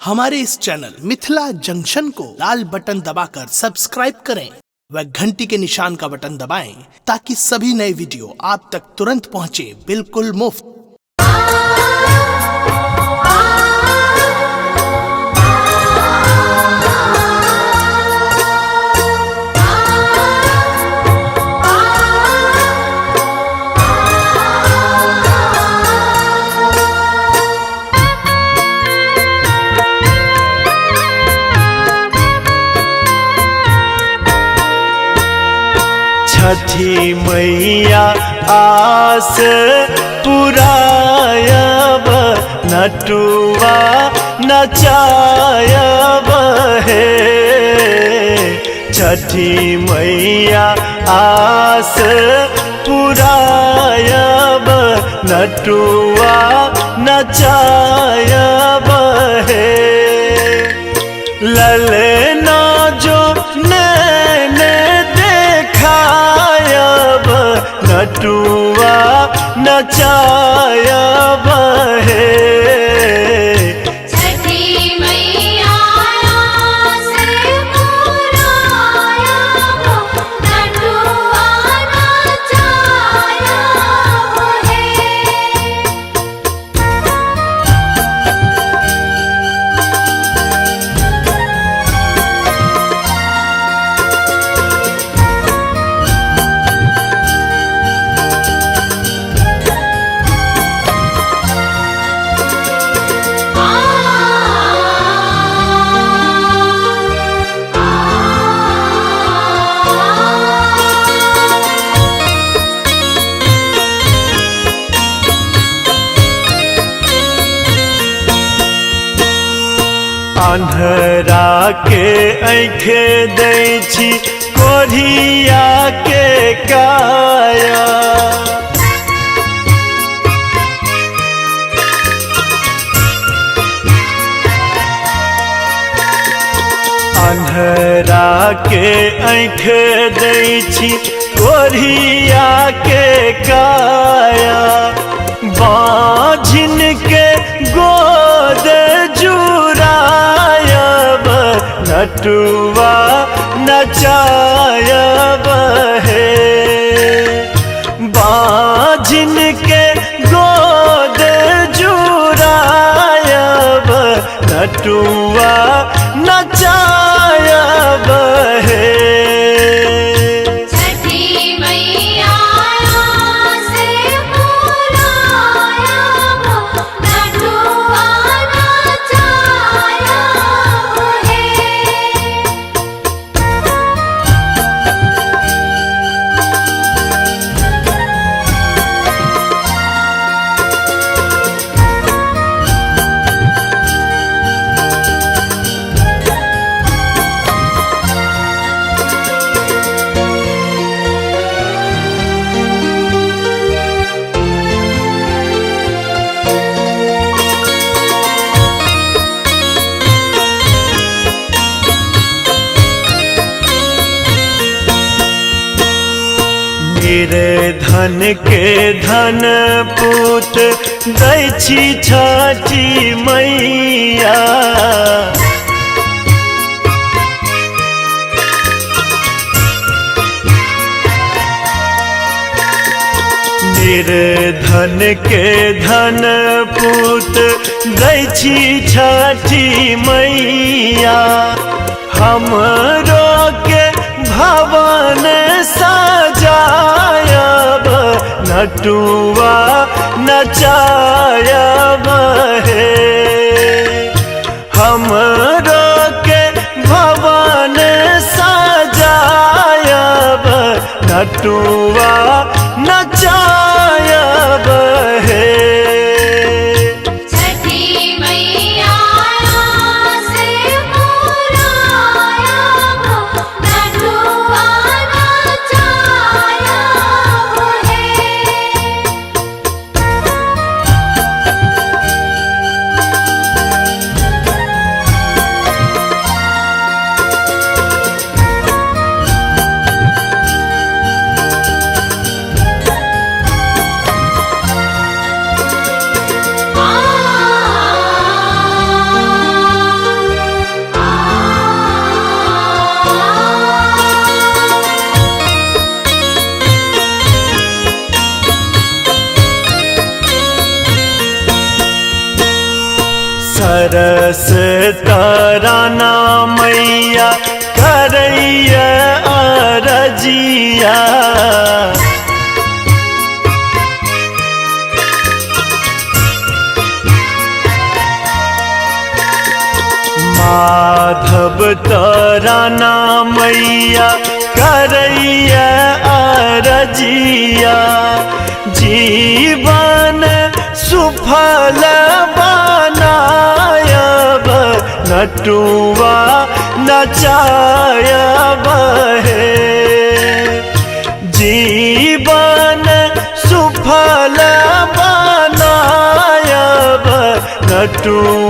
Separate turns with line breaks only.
हमारे इस channel Mithila junction को लाल button दबाकर सब्सक्राइब करें व घंटी के निशान का बटन दबाएं ताकि सभी नए वीडियो आप तक तुरंत पहुंचे बिल्कुल मुफ्त।
छठी मैया आस पुरायब नटुआ नचायब हे। छठी मैया आस पुरायब नटुआ नचायब हे। ललना जो नैन देखायब नटुआ नचायब हे। अन्हरा के आँखे दै छी कोढ़िया के काया। अन्हरा के आँखे दै छी कोढ़िया के काया। बाझिन के गोद जुरायब नटुआ नचायब हे। बाझिन के गोद जुरायब नटुआ नचायब हे। धन के धन पूत दै छी छठी मैया। निर्धन के धन पूत दै छी छठी मैया। हमरो के भवन सजायब नटुआ नचायब हे। हमरो के भवन सजायब नटुआ नचायब हे। तरस तराना मैया करैया अरजिया। माधव तराना मैया करैया अरजिया। जीवन सुफल बनायब नटुआ नचायब हे। जीवन सुफल बनायब नटुआ